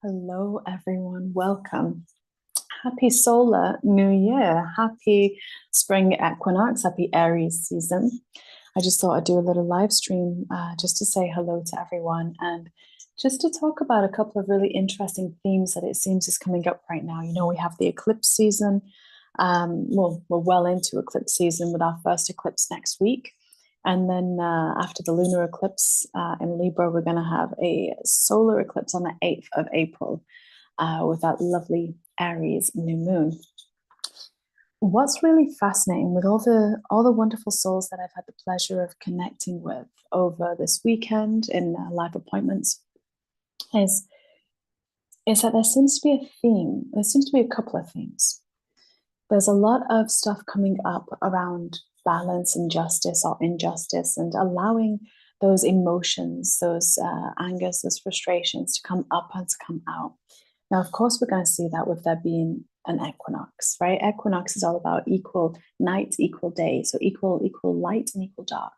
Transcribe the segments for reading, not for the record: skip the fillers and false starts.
Hello, everyone. Welcome. Happy solar new year. Happy spring equinox. Happy Aries season. I just thought I'd do a little live stream just to say hello to everyone and just to talk about a couple of really interesting themes that it seems is coming up right now. You know, we have the eclipse season. Well, we're well into eclipse season with our first eclipse next week. And then after the lunar eclipse in Libra, we're going to have a solar eclipse on the 8th of April with that lovely Aries new moon. What's really fascinating with all the wonderful souls that I've had the pleasure of connecting with over this weekend in live appointments is that there seems to be a theme. There seems to be a couple of themes. There's a lot of stuff coming up around balance and justice or injustice, and allowing those emotions, those angers, those frustrations to come up and to come out. Now, of course, we're going to see that with there being an equinox, right? Equinox is all about equal night, equal day, so equal light and equal dark.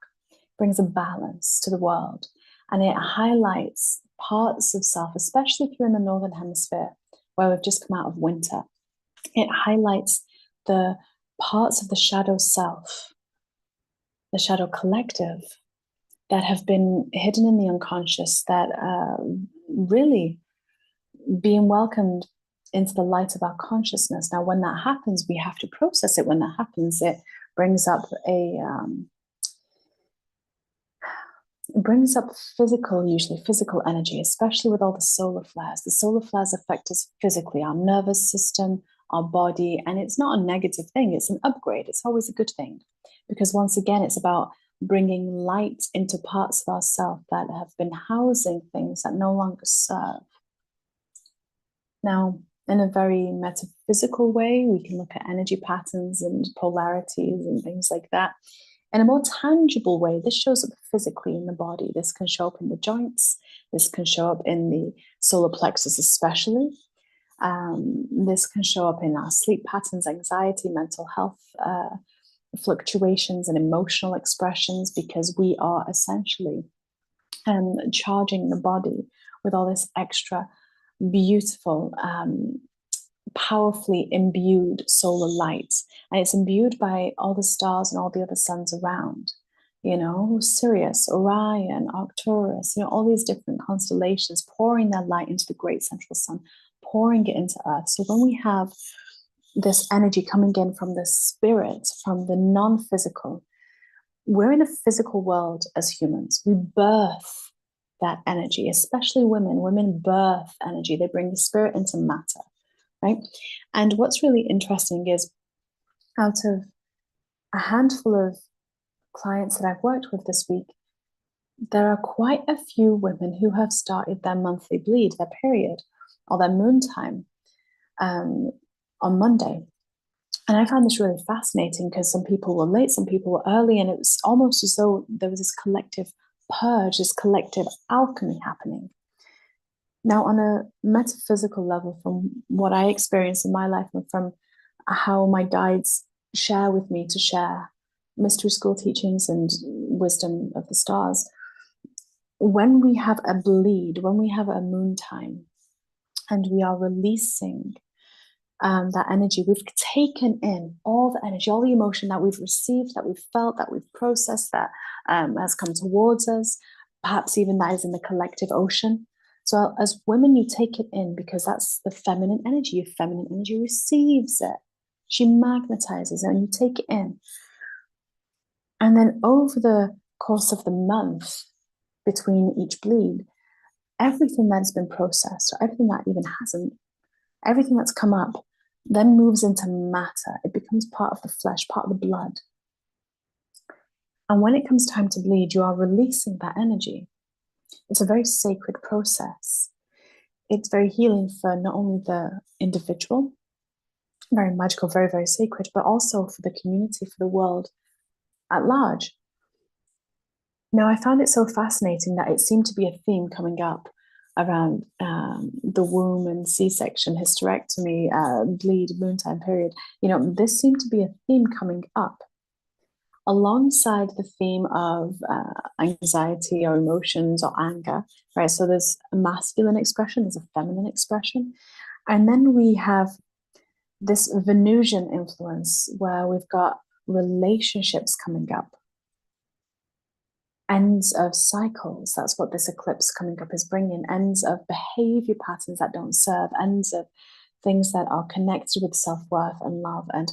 Brings a balance to the world, and it highlights parts of self, especially if you're in the northern hemisphere where we've just come out of winter. It highlights the parts of the shadow self, the shadow collective, that have been hidden in the unconscious, that really being welcomed into the light of our consciousness. Now, when that happens, we have to process it. When that happens, it brings up usually physical energy, especially with all the solar flares. The solar flares affect us physically, our nervous system, our body, and it's not a negative thing. It's an upgrade. It's always a good thing, because once again, it's about bringing light into parts of ourselves that have been housing things that no longer serve. Now, in a very metaphysical way, we can look at energy patterns and polarities and things like that. In a more tangible way, this shows up physically in the body. This can show up in the joints. This can show up in the solar plexus especially. This can show up in our sleep patterns, anxiety, mental health fluctuations and emotional expressions, because we are essentially charging the body with all this extra beautiful, powerfully imbued solar light. And it's imbued by all the stars and all the other suns around, you know, Sirius, Orion, Arcturus, you know, all these different constellations pouring their light into the great central sun, pouring it into Earth. So when we have this energy coming in from the spirit, from the non-physical, we're in a physical world as humans. We birth that energy, especially women. Women birth energy. They bring the spirit into matter, right? And what's really interesting is, out of a handful of clients that I've worked with this week, there are quite a few women who have started their monthly bleed, their period, or their moon time on Monday. And I found this really fascinating, because some people were late, some people were early, and it was almost as though there was this collective purge, this collective alchemy happening. Now, on a metaphysical level, from what I experienced in my life and from how my guides share with me to share mystery school teachings and wisdom of the stars, when we have a bleed, when we have a moon time, and we are releasing that energy, we've taken in all the energy, all the emotion that we've received, that we've felt, that we've processed, that has come towards us, perhaps even that is in the collective ocean. So as women, you take it in, because that's the feminine energy. Your feminine energy receives it. She magnetizes it, and you take it in. And then over the course of the month between each bleed, everything that has been processed, or everything that even hasn't, everything that's come up, then moves into matter. It becomes part of the flesh, part of the blood. And when it comes time to bleed, you are releasing that energy. It's a very sacred process. It's very healing for not only the individual, very magical, very, very sacred, but also for the community, for the world at large. Now, I found it so fascinating that it seemed to be a theme coming up around the womb and C-section, hysterectomy, bleed, moon time period. You know, this seemed to be a theme coming up. alongside the theme of anxiety or emotions or anger, right? So there's a masculine expression, there's a feminine expression. And then we have this Venusian influence where we've got relationships coming up, ends of cycles. That's what this eclipse coming up is bringing, ends of behavior patterns that don't serve, ends of things that are connected with self-worth and love, and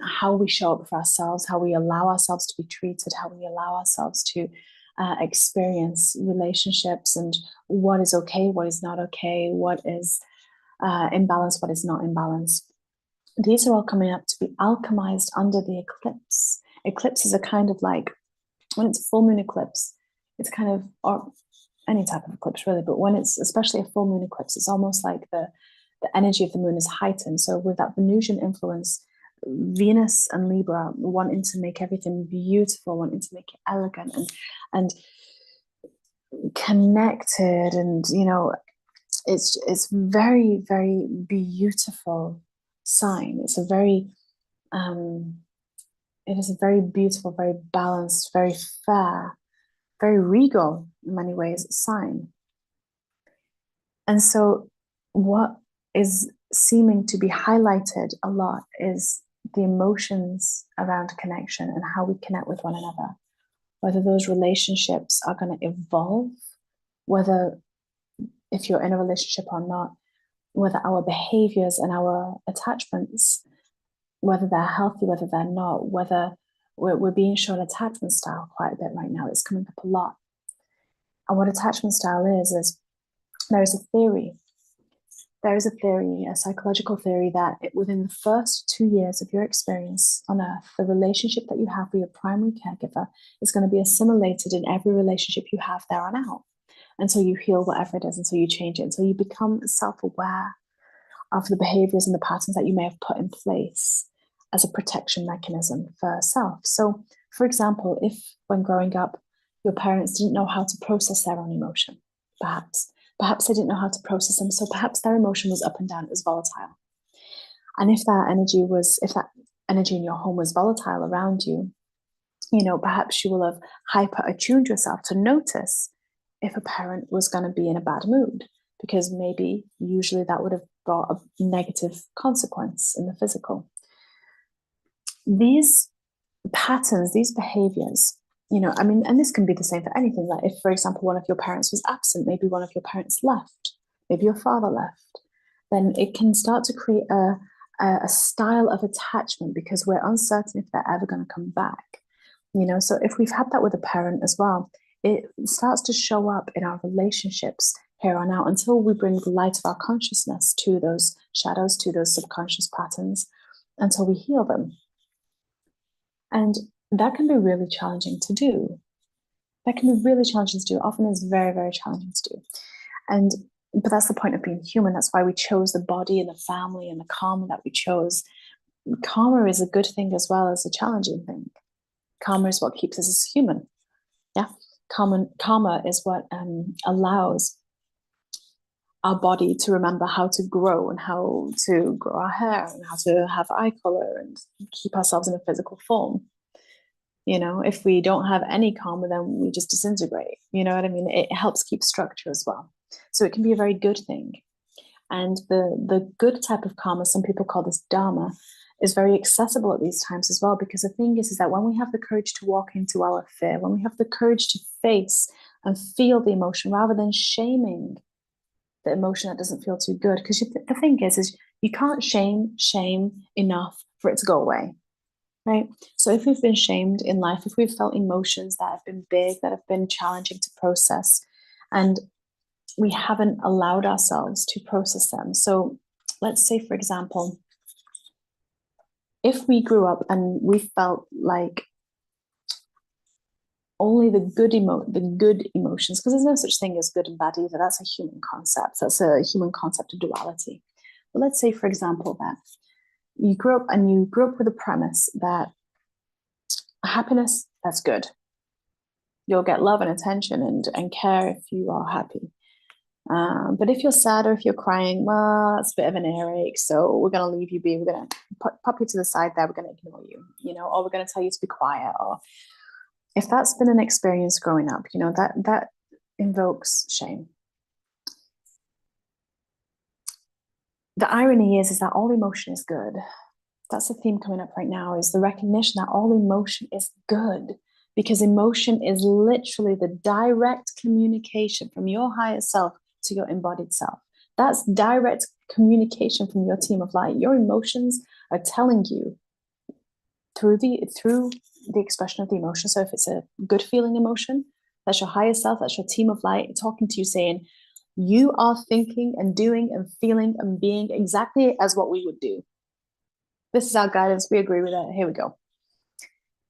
how we show up for ourselves, how we allow ourselves to be treated, how we allow ourselves to experience relationships, and what is okay, what is not okay, what is in balance, what is not in balance. These are all coming up to be alchemized under the eclipse. Eclipses are kind of like, when it's a full moon eclipse, it's kind of, or any type of eclipse really, but when it's especially a full moon eclipse, it's almost like the energy of the moon is heightened. So with that Venusian influence, Venus and Libra wanting to make everything beautiful, wanting to make it elegant and connected, and it's very, very beautiful sign. It's a very it is a very beautiful, very balanced, very fair, very regal in many ways sign. And so what is seeming to be highlighted a lot is the emotions around connection and how we connect with one another, whether those relationships are going to evolve, whether, if you're in a relationship or not, whether our behaviors and our attachments, whether they're healthy, whether they're not, whether we're being shown attachment style quite a bit right now. It's coming up a lot. And what attachment style is there is a theory. There is a theory, a psychological theory, that within the first 2 years of your experience on Earth, the relationship that you have with your primary caregiver is going to be assimilated in every relationship you have there on out, until you heal whatever it is, until you change it, until you become self-aware of the behaviors and the patterns that you may have put in place as a protection mechanism for self. So, for example, if when growing up, your parents didn't know how to process their own emotion, perhaps they didn't know how to process them, so perhaps their emotion was up and down, it was volatile. And if that energy in your home was volatile around you, perhaps you will have hyper attuned yourself to notice if a parent was going to be in a bad mood, because maybe usually that would have brought a negative consequence in the physical. These patterns, these behaviors, and this can be the same for anything. Like if, for example, one of your parents was absent, maybe one of your parents left, maybe your father left, then it can start to create a style of attachment because we're uncertain if they're ever going to come back. So if we've had that with a parent as well, it starts to show up in our relationships here on out until we bring the light of our consciousness to those shadows, to those subconscious patterns, until we heal them. And that can be really challenging to do. Often is very, very challenging to do. But that's the point of being human. That's why we chose the body and the family and the karma that we chose. Karma is a good thing as well as a challenging thing. Karma is what keeps us as human. Yeah. Karma is what allows our body to remember how to grow and how to grow our hair and how to have eye color and keep ourselves in a physical form. If we don't have any karma, then we just disintegrate. You know what I mean? It helps keep structure as well. So it can be a very good thing. And the good type of karma, some people call this dharma, is very accessible at these times as well. Because the thing is that when we have the courage to walk into our fear, when we have the courage to face and feel the emotion rather than shaming the emotion that doesn't feel too good. Because the thing is you can't shame enough for it to go away. Right? So if we've been shamed in life, if we've felt emotions that have been big, that have been challenging to process, and we haven't allowed ourselves to process them. So let's say, for example, if we grew up and we felt like only the good emotions, because there's no such thing as good and bad either. That's a human concept. That's a human concept of duality. But let's say, for example, that you grew up with the premise that happiness, that's good. You'll get love and attention and care if you are happy. But if you're sad or if you're crying, well, that's a bit of an earache. So we're going to leave you be. We're going to pop you to the side there. We're going to ignore you, or we're going to tell you to be quiet. Or if that's been an experience growing up, that invokes shame. The irony is that all emotion is good. That's the theme coming up right now, is the recognition that all emotion is good, because emotion is literally the direct communication from your higher self to your embodied self. That's direct communication from your team of light. Your emotions are telling you through the expression of the emotion. So if it's a good feeling emotion, that's your higher self, that's your team of light talking to you, saying, you are thinking and doing and feeling and being exactly as what we would do. This is our guidance. We agree with it. Here we go.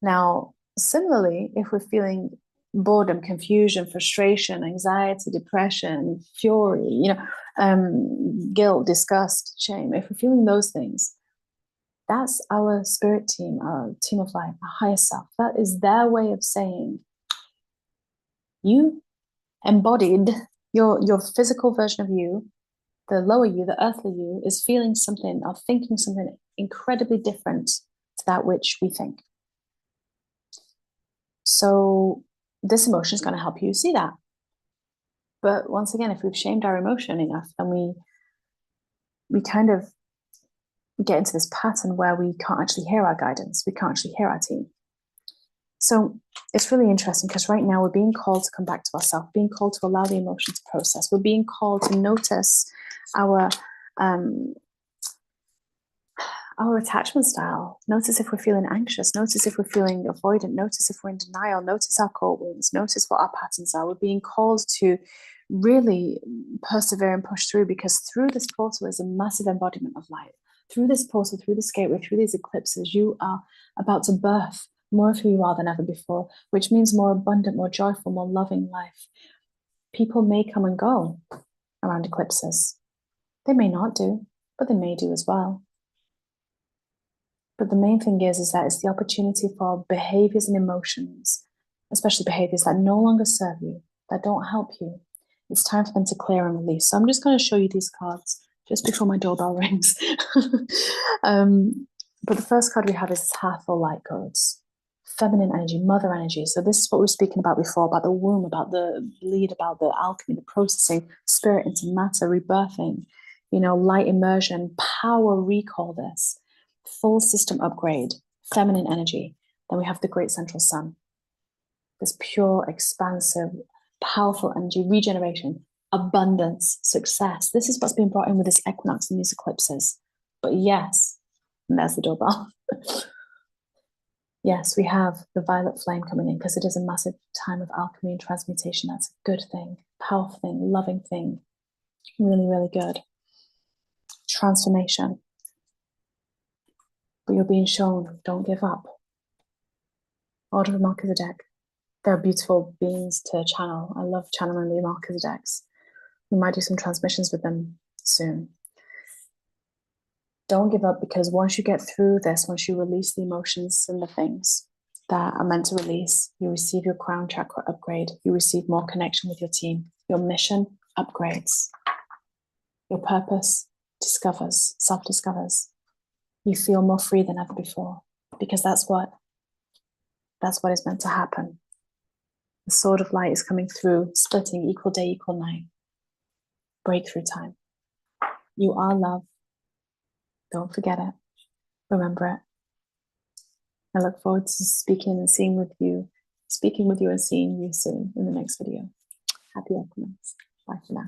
Now, similarly, if we're feeling boredom, confusion, frustration, anxiety, depression, fury, guilt, disgust, shame, if we're feeling those things, that's our spirit team, our team of light, our higher self. That is their way of saying, you embodied, your physical version of you, the lower you, the earthly you, is feeling something or thinking something incredibly different to that which we think. So this emotion is going to help you see that. But once again, if we've shamed our emotion enough, then we kind of get into this pattern where we can't actually hear our guidance. We can't actually hear our team. So it's really interesting, because right now we're being called to come back to ourselves, being called to allow the emotion to process. We're being called to notice our attachment style. Notice if we're feeling anxious, notice if we're feeling avoidant, notice if we're in denial, notice our core wounds, notice what our patterns are. We're being called to really persevere and push through, because through this portal is a massive embodiment of light. Through this portal, through this gateway, through these eclipses, you are about to birth more of who you are than ever before, which means more abundant, more joyful, more loving life. People may come and go around eclipses. They may not do, but they may do as well. But the main thing is that it's the opportunity for behaviors and emotions, especially behaviors that no longer serve you, that don't help you. It's time for them to clear and release. So I'm just going to show you these cards just before my doorbell rings. But the first card we have is Hathor Light Codes. Feminine energy, mother energy. So this is what we were speaking about before, about the womb, about the bleed, about the alchemy, the processing spirit into matter, rebirthing, light immersion, power recall, this full system upgrade, feminine energy. Then we have the great central sun, this pure, expansive, powerful energy, regeneration, abundance, success. This is what's being brought in with this equinox and these eclipses. But yes, and there's the doorbell. Yes, we have the violet flame coming in, because it is a massive time of alchemy and transmutation. That's a good thing, powerful thing, loving thing. Really, really good. Transformation. But you're being shown, don't give up. Order of Melchizedek. They're beautiful beings to channel. I love channeling the Melchizedeks. We might do some transmissions with them soon. Don't give up, because once you get through this, once you release the emotions and the things that are meant to release, you receive your crown chakra upgrade. You receive more connection with your team. Your mission upgrades. Your purpose discovers, self-discovers. You feel more free than ever before, because that's what is meant to happen. The sword of light is coming through, splitting, equal day, equal night. Breakthrough time. You are love. Don't forget it. Remember it. I look forward to speaking with you and seeing you soon in the next video. Happy Equinox. Bye for now.